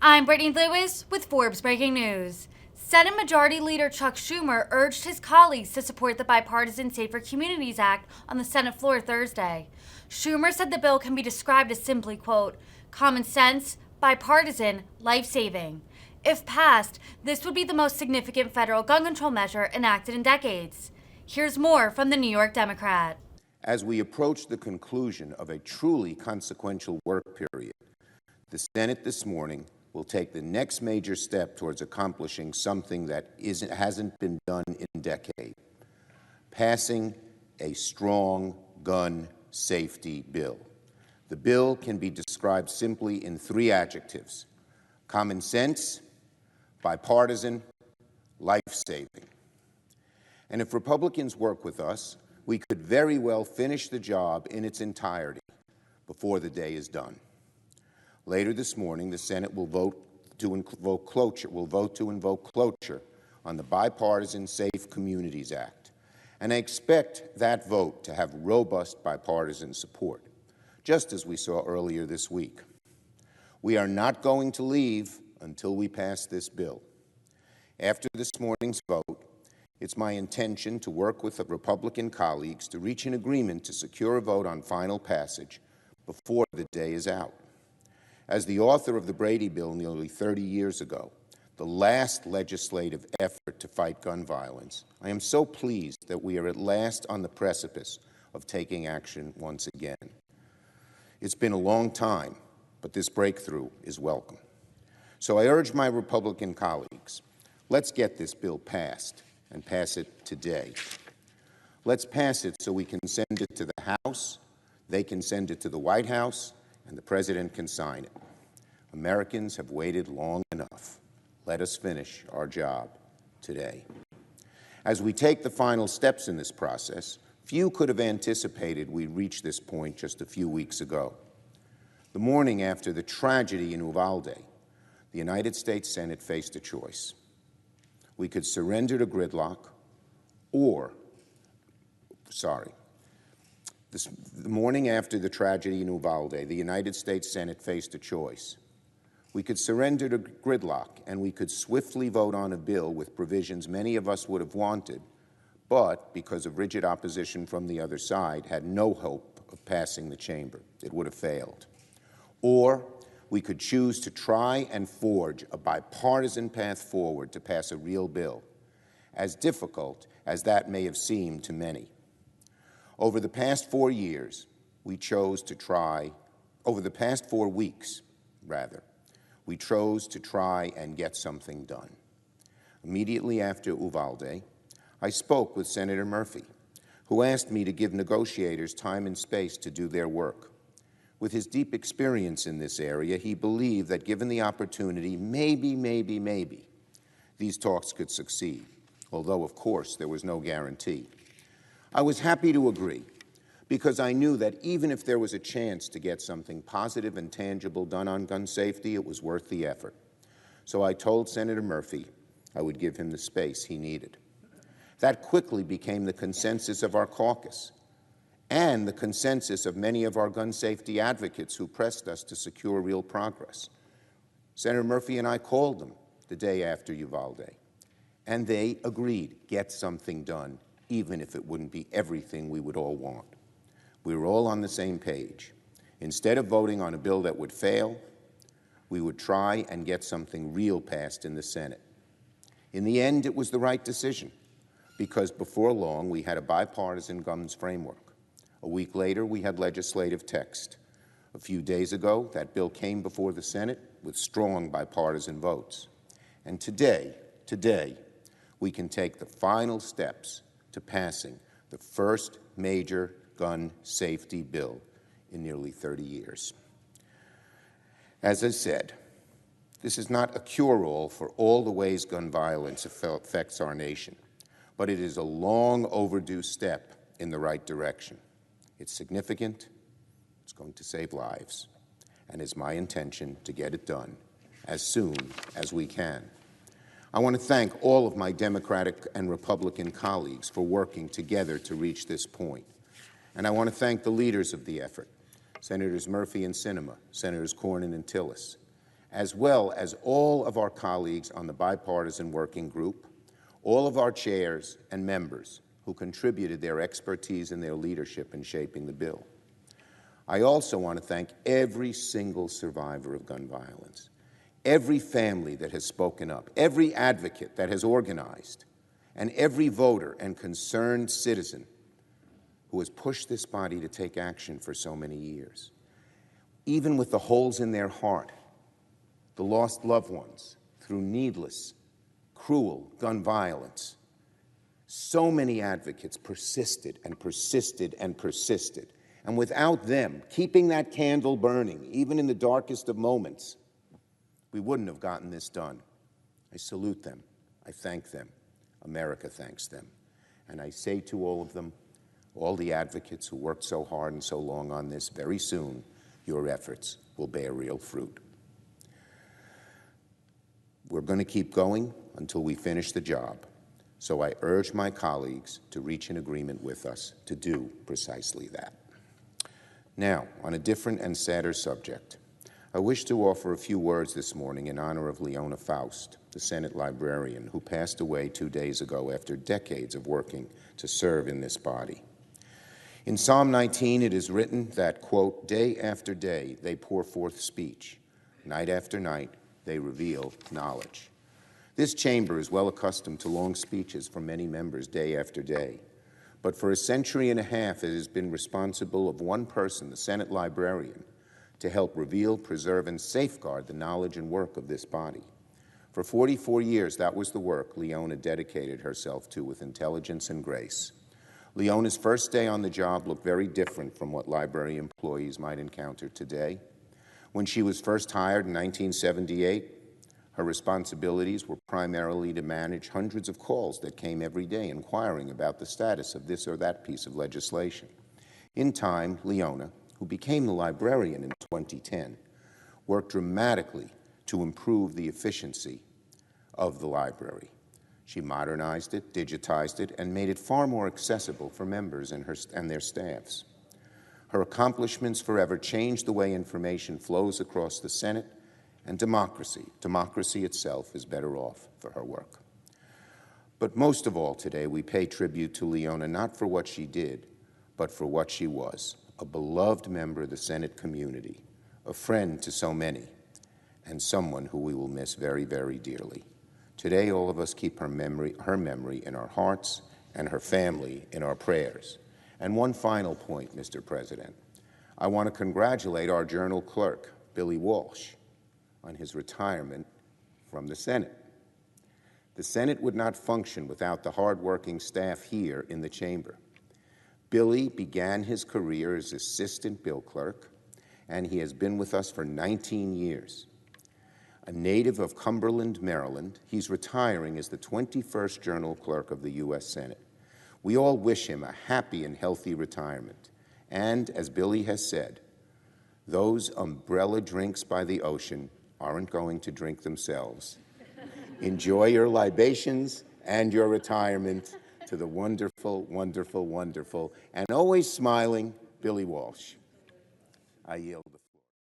I'm Brittany Lewis with Forbes Breaking News. Senate Majority Leader Chuck Schumer urged his colleagues to support the Bipartisan Safer Communities Act on the Senate floor Thursday. Schumer said the bill can be described as simply, quote, common sense, bipartisan, life-saving. If passed, this would be the most significant federal gun control measure enacted in decades. Here's more from the New York Democrat. As we approach the conclusion of a truly consequential work period, the Senate this morning will take the next major step towards accomplishing something that hasn't been done in decades: passing a strong gun safety bill. The bill can be described simply in three adjectives: common sense, bipartisan, life-saving. And if Republicans work with us, we could very well finish the job in its entirety before the day is done. Later this morning, the Senate will vote to invoke cloture on the Bipartisan Safe Communities Act, and I expect that vote to have robust bipartisan support, just as we saw earlier this week. We are not going to leave until we pass this bill. After this morning's vote, it's my intention to work with the Republican colleagues to reach an agreement to secure a vote on final passage before the day is out. As the author of the Brady Bill nearly 30 years ago, the last legislative effort to fight gun violence, I am so pleased that we are at last on the precipice of taking action once again. It's been a long time, but this breakthrough is welcome. So I urge my Republican colleagues, let's get this bill passed, and pass it today. Let's pass it so we can send it to the House, they can send it to the White House, and the President can sign it. Americans have waited long enough. Let us finish our job today. As we take the final steps in this process, few could have anticipated we'd reach this point just a few weeks ago. The morning after the tragedy in Uvalde, the United States Senate faced a choice. We could surrender to gridlock, the morning after the tragedy in Uvalde, the United States Senate faced a choice. We could surrender to gridlock, and we could swiftly vote on a bill with provisions many of us would have wanted, but because of rigid opposition from the other side, had no hope of passing the chamber. It would have failed. Or we could choose to try and forge a bipartisan path forward to pass a real bill, as difficult as that may have seemed to many. Over the past 4 weeks, we chose to try and get something done. Immediately after Uvalde, I spoke with Senator Murphy, who asked me to give negotiators time and space to do their work. With his deep experience in this area, he believed that given the opportunity, maybe, these talks could succeed, although, of course, there was no guarantee. I was happy to agree, because I knew that even if there was a chance to get something positive and tangible done on gun safety, it was worth the effort. So I told Senator Murphy I would give him the space he needed. That quickly became the consensus of our caucus, and the consensus of many of our gun safety advocates who pressed us to secure real progress. Senator Murphy and I called them the day after Uvalde, and they agreed, get something done, even if it wouldn't be everything we would all want. We were all on the same page. Instead of voting on a bill that would fail, we would try and get something real passed in the Senate. In the end, it was the right decision, because before long, we had a bipartisan guns framework. A week later, we had legislative text. A few days ago, that bill came before the Senate with strong bipartisan votes. And today, we can take the final steps to passing the first major gun safety bill in nearly 30 years. As I said, this is not a cure-all for all the ways gun violence affects our nation, but it is a long overdue step in the right direction. It's significant, it's going to save lives, and it's my intention to get it done as soon as we can. I want to thank all of my Democratic and Republican colleagues for working together to reach this point. And I want to thank the leaders of the effort, Senators Murphy and Sinema, Senators Cornyn and Tillis, as well as all of our colleagues on the bipartisan working group, all of our chairs and members who contributed their expertise and their leadership in shaping the bill. I also want to thank every single survivor of gun violence, every family that has spoken up, every advocate that has organized, and every voter and concerned citizen who has pushed this body to take action for so many years. Even with the holes in their heart, the lost loved ones through needless, cruel gun violence, so many advocates persisted and persisted and persisted. And without them keeping that candle burning, even in the darkest of moments, we wouldn't have gotten this done. I salute them. I thank them. America thanks them. And I say to all of them, all the advocates who worked so hard and so long on this, very soon, your efforts will bear real fruit. We're going to keep going until we finish the job. So I urge my colleagues to reach an agreement with us to do precisely that. Now, on a different and sadder subject, I wish to offer a few words this morning in honor of Leona Faust, the Senate librarian who passed away 2 days ago after decades of working to serve in this body. In Psalm 19, it is written that, quote, day after day they pour forth speech, night after night they reveal knowledge. This chamber is well accustomed to long speeches from many members day after day. But for a century and a half, it has been responsible of one person, the Senate librarian, to help reveal, preserve, and safeguard the knowledge and work of this body. For 44 years, that was the work Leona dedicated herself to with intelligence and grace. Leona's first day on the job looked very different from what library employees might encounter today. When she was first hired in 1978, her responsibilities were primarily to manage hundreds of calls that came every day inquiring about the status of this or that piece of legislation. In time, Leona, who became the librarian in 2010, worked dramatically to improve the efficiency of the library. She modernized it, digitized it, and made it far more accessible for members and their staffs. Her accomplishments forever changed the way information flows across the Senate, and democracy itself is better off for her work. But most of all today, we pay tribute to Leona not for what she did, but for what she was, a beloved member of the Senate community, a friend to so many, and someone who we will miss very, very dearly. Today, all of us keep her memory in our hearts and her family in our prayers. And one final point, Mr. President. I want to congratulate our Journal clerk, Billy Walsh, on his retirement from the Senate. The Senate would not function without the hardworking staff here in the chamber. Billy began his career as assistant bill clerk, and he has been with us for 19 years. A native of Cumberland, Maryland, he's retiring as the 21st Journal clerk of the U.S. Senate. We all wish him a happy and healthy retirement. And, as Billy has said, those umbrella drinks by the ocean aren't going to drink themselves. Enjoy your libations and your retirement to the wonderful, wonderful, wonderful, and always smiling Billy Walsh. I yield.